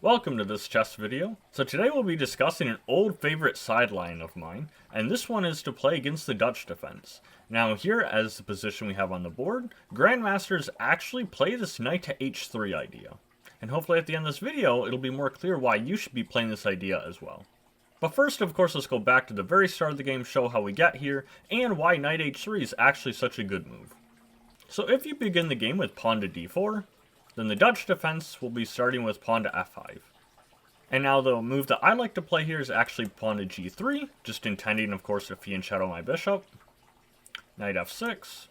Welcome to this chess video. So today we'll be discussing an old favorite sideline of mine, and this one is to play against the Dutch defense. Now here, as the position we have on the board, Grandmasters actually play this knight to h3 idea. And hopefully at the end of this video, it'll be more clear why you should be playing this idea as well. But first, of course, let's go back to the very start of the game, show how we get here, and why knight h3 is actually such a good move. So if you begin the game with pawn to d4, then the Dutch defense will be starting with pawn to f5. And now the move that I like to play here is actually pawn to g3, just intending, of course, to fianchetto my bishop. Knight f6,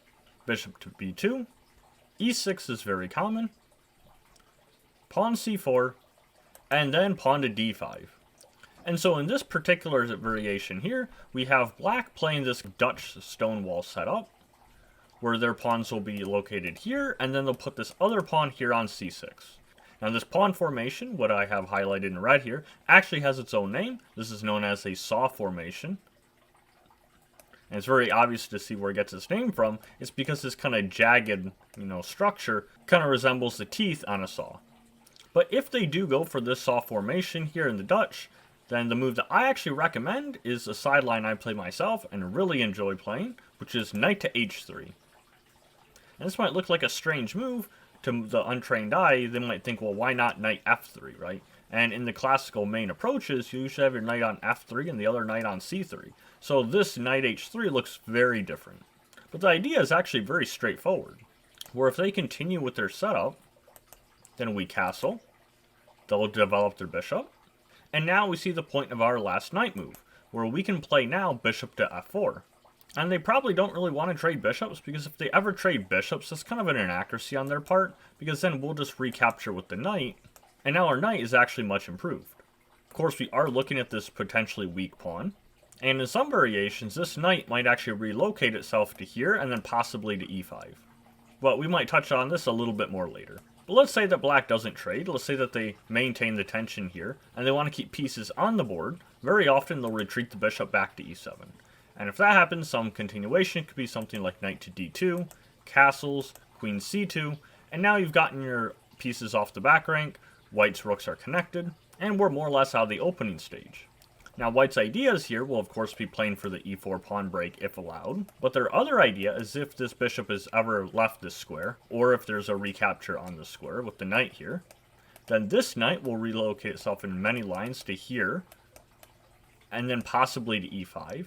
bishop to b2, e6 is very common, pawn c4, and then pawn to d5. And so in this particular variation here, we have black playing this Dutch Stonewall setup, where their pawns will be located here, and then they'll put this other pawn here on c6. Now this pawn formation, what I have highlighted in red here, actually has its own name. This is known as a saw formation. And it's very obvious to see where it gets its name from. It's because this kind of jagged, structure kind of resembles the teeth on a saw. But if they do go for this saw formation here in the Dutch, then the move that I actually recommend is a sideline I play myself and really enjoy playing, which is knight to h3. And this might look like a strange move to the untrained eye. They might think, well, why not knight f3, right? And in the classical main approaches, you usually have your knight on f3 and the other knight on c3. So this knight h3 looks very different. But the idea is actually very straightforward, where if they continue with their setup, then we castle, they'll develop their bishop, and now we see the point of our last knight move, where we can play now bishop to f4. And they probably don't really want to trade bishops, because if they ever trade bishops, that's kind of an inaccuracy on their part, because then we'll just recapture with the knight, and now our knight is actually much improved. Of course, we are looking at this potentially weak pawn, and in some variations, this knight might actually relocate itself to here, and then possibly to e5. But we might touch on this a little bit more later. But let's say that black doesn't trade. Let's say that they maintain the tension here, and they want to keep pieces on the board. Very often, they'll retreat the bishop back to e7. And if that happens, some continuation could be something like knight to d2, castles, queen c2, and now you've gotten your pieces off the back rank, white's rooks are connected, and we're more or less out of the opening stage. Now white's ideas here will of course be playing for the e4 pawn break if allowed, but their other idea is if this bishop has ever left this square, or if there's a recapture on the square with the knight here, then this knight will relocate itself in many lines to here, and then possibly to e5.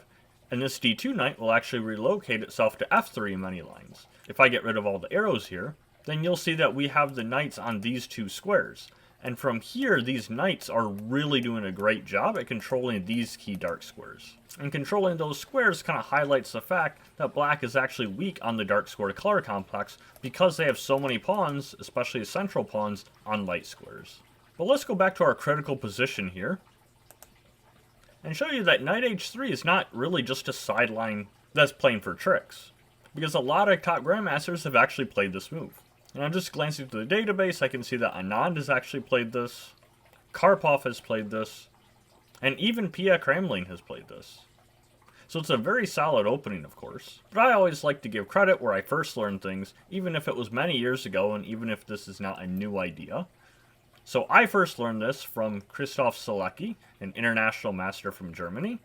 And this d2 knight will actually relocate itself to f3 in many lines. If I get rid of all the arrows here, then you'll see that we have the knights on these two squares. And from here, these knights are really doing a great job at controlling these key dark squares. And controlling those squares kind of highlights the fact that black is actually weak on the dark square color complex because they have so many pawns, especially the central pawns, on light squares. But let's go back to our critical position here and show you that knight h3 is not really just a sideline that's playing for tricks, because a lot of top grandmasters have actually played this move. And I'm just glancing through the database, I can see that Anand has actually played this, Karpov has played this, and even Pia Kramling has played this. So it's a very solid opening, of course. But I always like to give credit where I first learned things, even if it was many years ago and even if this is not a new idea. So I first learned this from Christoph Selecki, an international master from Germany.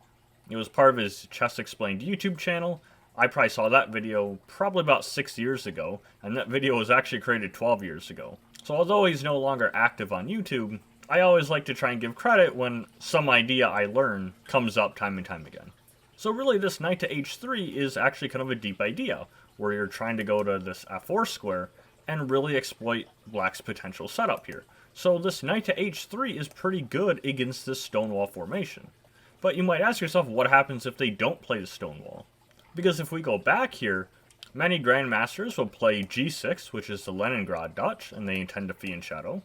It was part of his Chess Explained YouTube channel. I probably saw that video probably about 6 years ago, and that video was actually created 12 years ago. So although he's no longer active on YouTube, I always like to try and give credit when some idea I learn comes up time and time again. So really this knight to h3 is actually kind of a deep idea, where you're trying to go to this f4 square and really exploit black's potential setup here. So this knight to h3 is pretty good against this Stonewall formation. But you might ask yourself, what happens if they don't play the Stonewall? Because if we go back here, many grandmasters will play g6, which is the Leningrad Dutch, and they intend to fianchetto.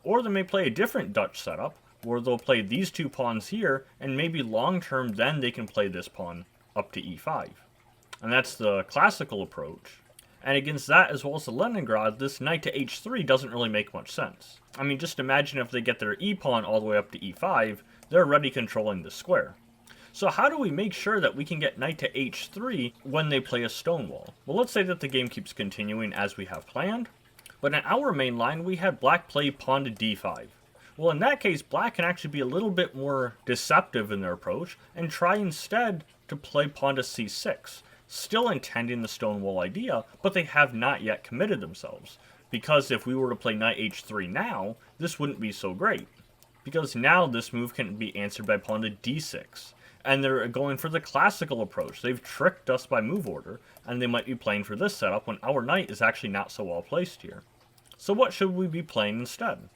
Or they may play a different Dutch setup, where they'll play these two pawns here, and maybe long term then they can play this pawn up to e5. And that's the classical approach. And against that, as well as the Leningrad, this knight to h3 doesn't really make much sense. I mean, just imagine if they get their e-pawn all the way up to e5, they're already controlling the square. So how do we make sure that we can get knight to h3 when they play a Stonewall? Well, let's say that the game keeps continuing as we have planned, but in our main line we had black play pawn to d5. Well, in that case, black can actually be a little bit more deceptive in their approach and try instead to play pawn to c6, still intending the Stonewall idea, but they have not yet committed themselves. Because if we were to play knight h3 now, this wouldn't be so great. Because now this move can be answered by pawn to d6. And they're going for the classical approach. They've tricked us by move order, and they might be playing for this setup when our knight is actually not so well placed here. So what should we be playing instead?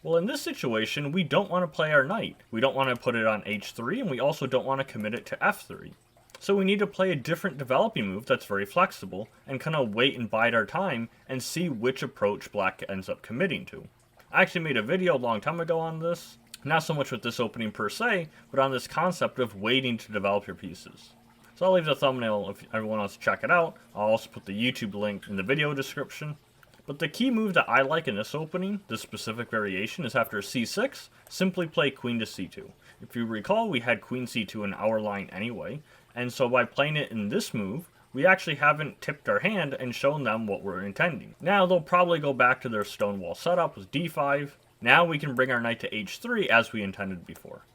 Well, in this situation, we don't want to play our knight. We don't want to put it on h3, and we also don't want to commit it to f3. So we need to play a different developing move that's very flexible, and kind of wait and bide our time, and see which approach black ends up committing to. I actually made a video a long time ago on this, not so much with this opening per se, but on this concept of waiting to develop your pieces. So I'll leave the thumbnail if everyone wants to check it out. I'll also put the YouTube link in the video description. But the key move that I like in this opening, this specific variation, is after c6, simply play queen to c2. If you recall, we had queen c2 in our line anyway, and so by playing it in this move, we actually haven't tipped our hand and shown them what we're intending. Now they'll probably go back to their Stonewall setup with d5. Now we can bring our knight to h3 as we intended before.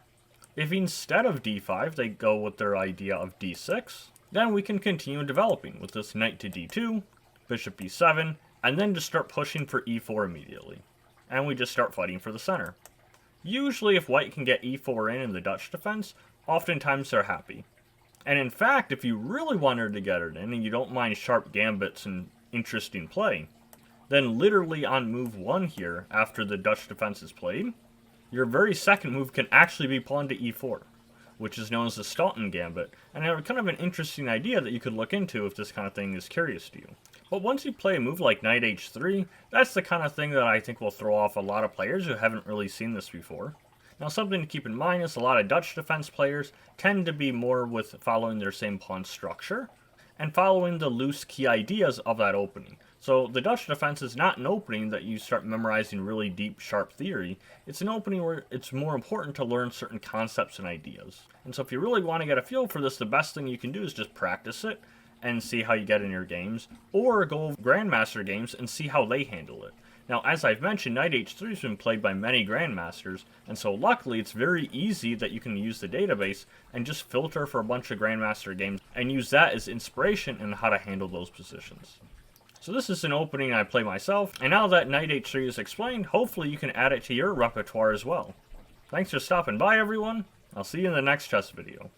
If instead of d5 they go with their idea of d6, then we can continue developing with this knight to d2, bishop b7, and then just start pushing for e4 immediately. And we just start fighting for the center. Usually if white can get e4 in the Dutch defense, oftentimes they're happy. And in fact, if you really wanted to get it in and you don't mind sharp gambits and interesting play, then literally on move 1 here, after the Dutch defense is played, your very second move can actually be pawn to e4, which is known as the Staunton gambit, and kind of an interesting idea that you could look into if this kind of thing is curious to you. But once you play a move like knight h3, that's the kind of thing that I think will throw off a lot of players who haven't really seen this before. Now something to keep in mind is a lot of Dutch defense players tend to be more with following their same pawn structure, and following the loose key ideas of that opening. So the Dutch defense is not an opening that you start memorizing really deep, sharp theory. It's an opening where it's more important to learn certain concepts and ideas. And so if you really want to get a feel for this, the best thing you can do is just practice it and see how you get in your games, or go Grandmaster games and see how they handle it. Now, as I've mentioned, knight h3 has been played by many Grandmasters, and so luckily it's very easy that you can use the database and just filter for a bunch of Grandmaster games and use that as inspiration in how to handle those positions. So this is an opening I play myself, and now that knight h3 is explained, hopefully you can add it to your repertoire as well. Thanks for stopping by, everyone. I'll see you in the next chess video.